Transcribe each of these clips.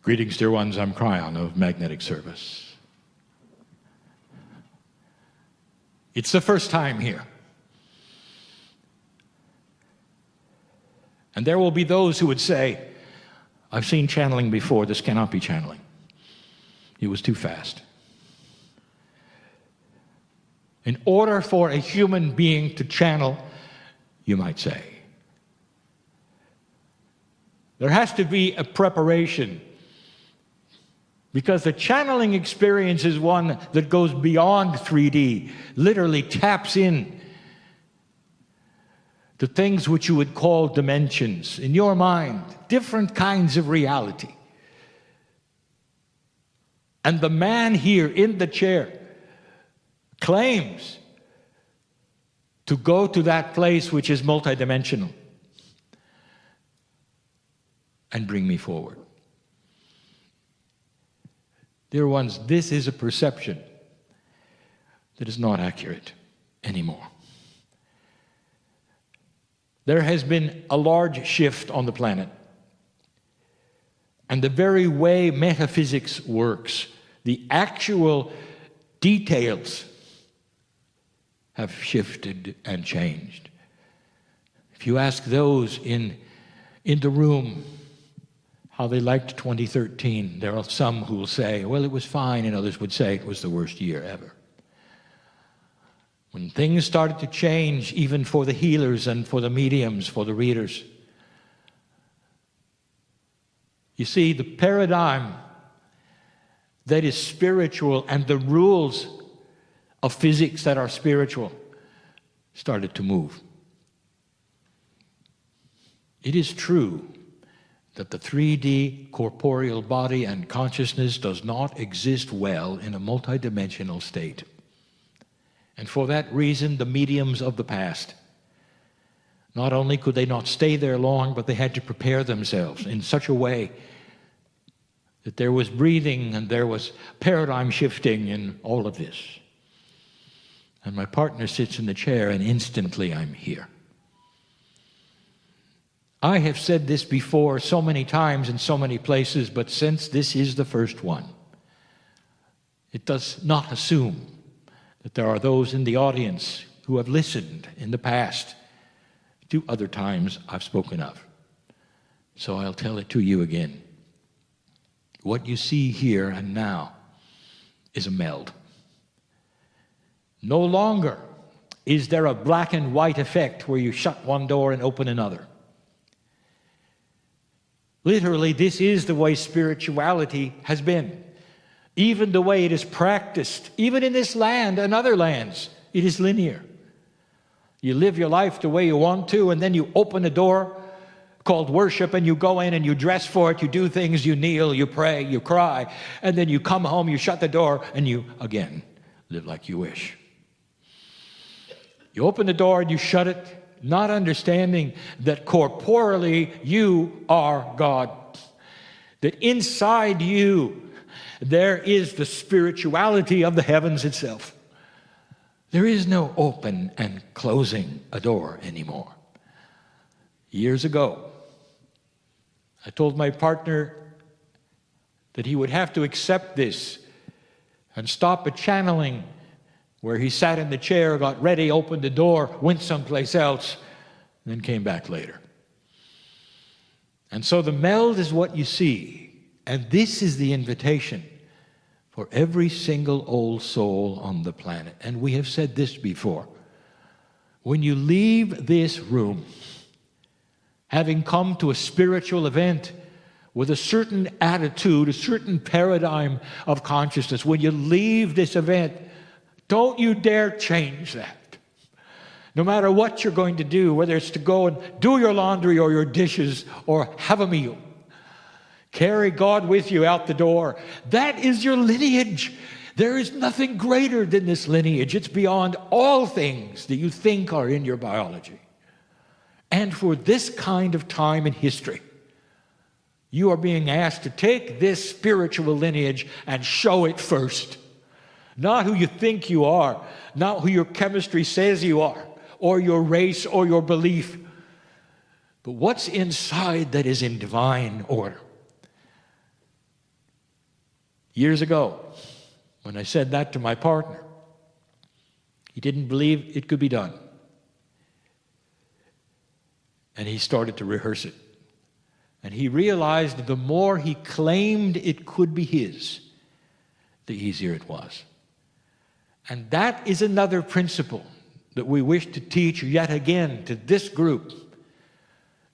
Greetings, dear ones. I'm Kryon of Magnetic Service. It's the first time here. And there will be those who would say, I've seen channeling before, this cannot be channeling. It was too fast. In order for a human being to channel, you might say, there has to be a preparation, because the channeling experience is one that goes beyond 3D, literally taps in to things which you would call dimensions in your mind, different kinds of reality. And the man here in the chair claims to go to that place which is multidimensional and bring me forward. Dear ones, this is a perception that is not accurate anymore. There has been a large shift on the planet. And the very way metaphysics works, the actual details have shifted and changed. If you ask those in the room how they liked 2013, there are some who will say, well, it was fine, and others would say it was the worst year ever. When things started to change, even for the healers and for the mediums, for the readers, you see, the paradigm that is spiritual and the rules of physics that are spiritual started to move. It is true that the 3D corporeal body and consciousness does not exist well in a multidimensional state. And for that reason, the mediums of the past, not only could they not stay there long, but they had to prepare themselves in such a way that there was breathing and there was paradigm shifting in all of this. And my partner sits in the chair, and instantly I'm here. I have said this before so many times in so many places, but since this is the first one, it does not assume that there are those in the audience who have listened in the past to other times I've spoken of. So I'll tell it to you again. What you see here and now is a meld. No longer is there a black and white effect where you shut one door and open another. Literally, this is the way spirituality has been. Even the way it is practiced, even in this land and other lands, it is linear. You live your life the way you want to, and then you open a door called worship, and you go in and you dress for it, you do things, you kneel, you pray, you cry, and then you come home, you shut the door, and you, again, live like you wish. You open the door and you shut it, not understanding that corporally you are God. That inside you there is the spirituality of the heavens itself. There is no open and closing a door anymore. Years ago, I told my partner that he would have to accept this and stop a channeling where he sat in the chair, got ready, opened the door, went someplace else, and then came back later. And so the meld is what you see, and this is the invitation for every single old soul on the planet. And we have said this before. When you leave this room, having come to a spiritual event with a certain attitude, a certain paradigm of consciousness, when you leave this event, don't you dare change that. No matter what you're going to do, whether it's to go and do your laundry or your dishes or have a meal, carry God with you out the door. That is your lineage. There is nothing greater than this lineage. It's beyond all things that you think are in your biology. And for this kind of time in history, you are being asked to take this spiritual lineage and show it first. Not who you think you are, not who your chemistry says you are, or your race or your belief, but what's inside that is in divine order. Years ago, when I said that to my partner, he didn't believe it could be done. And he started to rehearse it. And he realized that the more he claimed it could be his, the easier it was. And that is another principle that we wish to teach yet again to this group.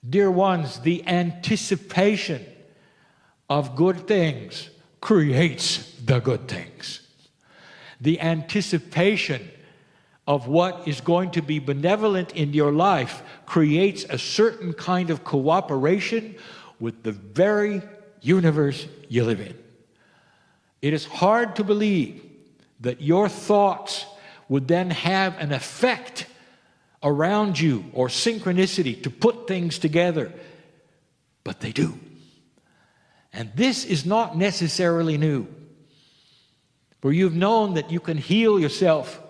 Dear ones, the anticipation of good things creates the good things. The anticipation of what is going to be benevolent in your life creates a certain kind of cooperation with the very universe you live in. It is hard to believe that your thoughts would then have an effect around you or synchronicity to put things together, but they do. And this is not necessarily new. For you've known that you can heal yourself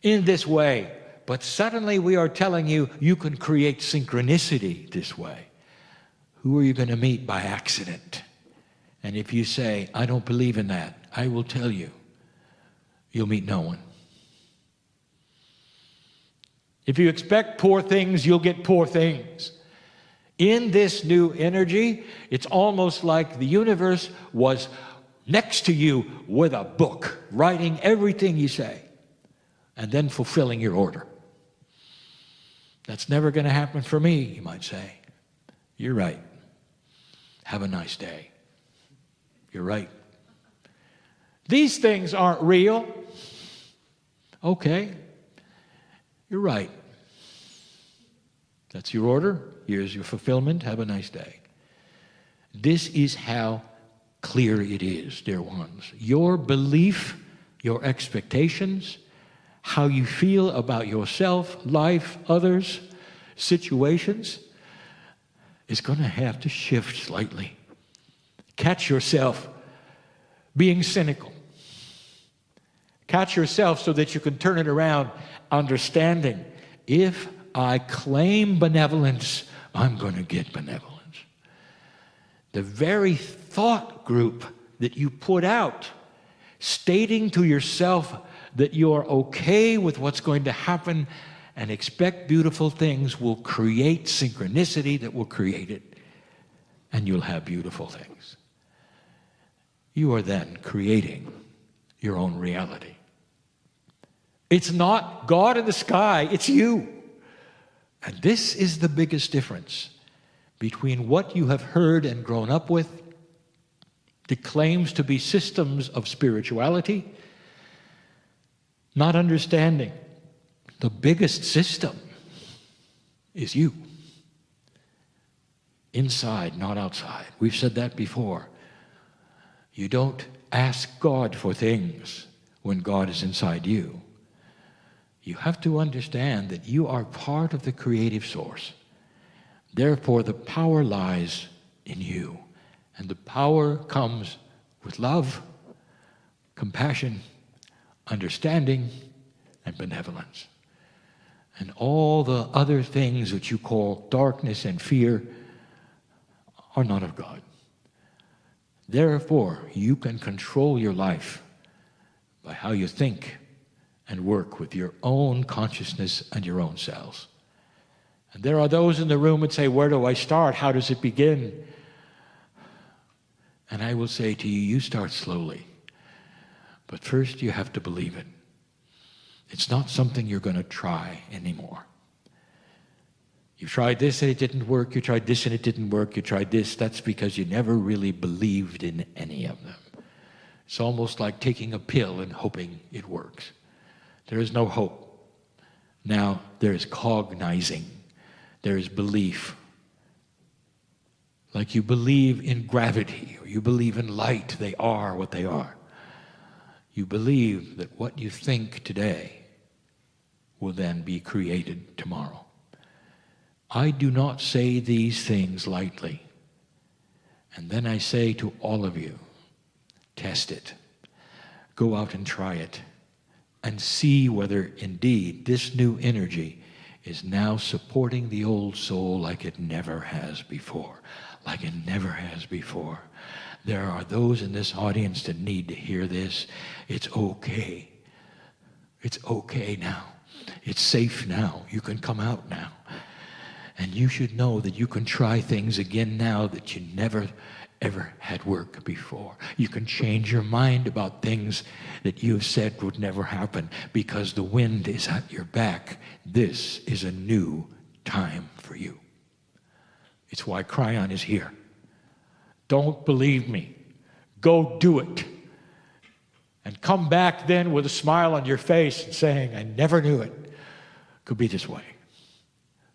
in this way, but suddenly we are telling you you can create synchronicity this way. Who are you going to meet by accident? And if you say, I don't believe in that, I will tell you, you'll meet no one. If you expect poor things, you'll get poor things. In this new energy, it's almost like the universe was next to you with a book, writing everything you say, and then fulfilling your order. That's never going to happen for me, you might say. You're right. Have a nice day. You're right. These things aren't real. Okay. You're right. That's your order. Here's your fulfillment. Have a nice day. This is how clear it is, dear ones. Your belief, your expectations, how you feel about yourself, life, others, situations, is going to have to shift slightly. Catch yourself being cynical. Catch yourself so that you can turn it around, understanding, if I claim benevolence, I'm going to get benevolence. The very thought group that you put out, stating to yourself that you're okay with what's going to happen and expect beautiful things, will create synchronicity that will create it, and you'll have beautiful things. You are then creating your own reality. It's not God in the sky, it's you. And this is the biggest difference between what you have heard and grown up with, that claims to be systems of spirituality, not understanding the biggest system is you. Inside, not outside. We've said that before. You don't ask God for things when God is inside you. You have to understand that you are part of the creative source. Therefore, the power lies in you. And the power comes with love, compassion, understanding, and benevolence. And all the other things that you call darkness and fear are not of God. Therefore, you can control your life by how you think and work with your own consciousness and your own cells. And there are those in the room that say, where do I start? How does it begin? And I will say to you, you start slowly. But first you have to believe it. It's not something you're going to try anymore. You tried this and it didn't work. You tried this and it didn't work. You tried this. That's because you never really believed in any of them. It's almost like taking a pill and hoping it works. There is no hope. Now there is cognizing. There is belief. Like you believe in gravity or you believe in light. They are what they are. You believe that what you think today will then be created tomorrow. I do not say these things lightly. And then I say to all of you, test it. Go out and try it. And see whether indeed this new energy is now supporting the old soul like it never has before. Like it never has before. There are those in this audience that need to hear this. It's okay. It's okay now. It's safe now. You can come out now. And you should know that you can try things again now that you never, ever had work before. You can change your mind about things that you've said would never happen because the wind is at your back. This is a new time for you. It's why Kryon is here. Don't believe me. Go do it. And come back then with a smile on your face and saying, I never knew it could be this way.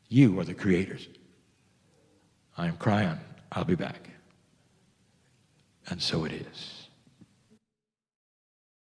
You are the creators. I am Kryon. I'll be back. And so it is.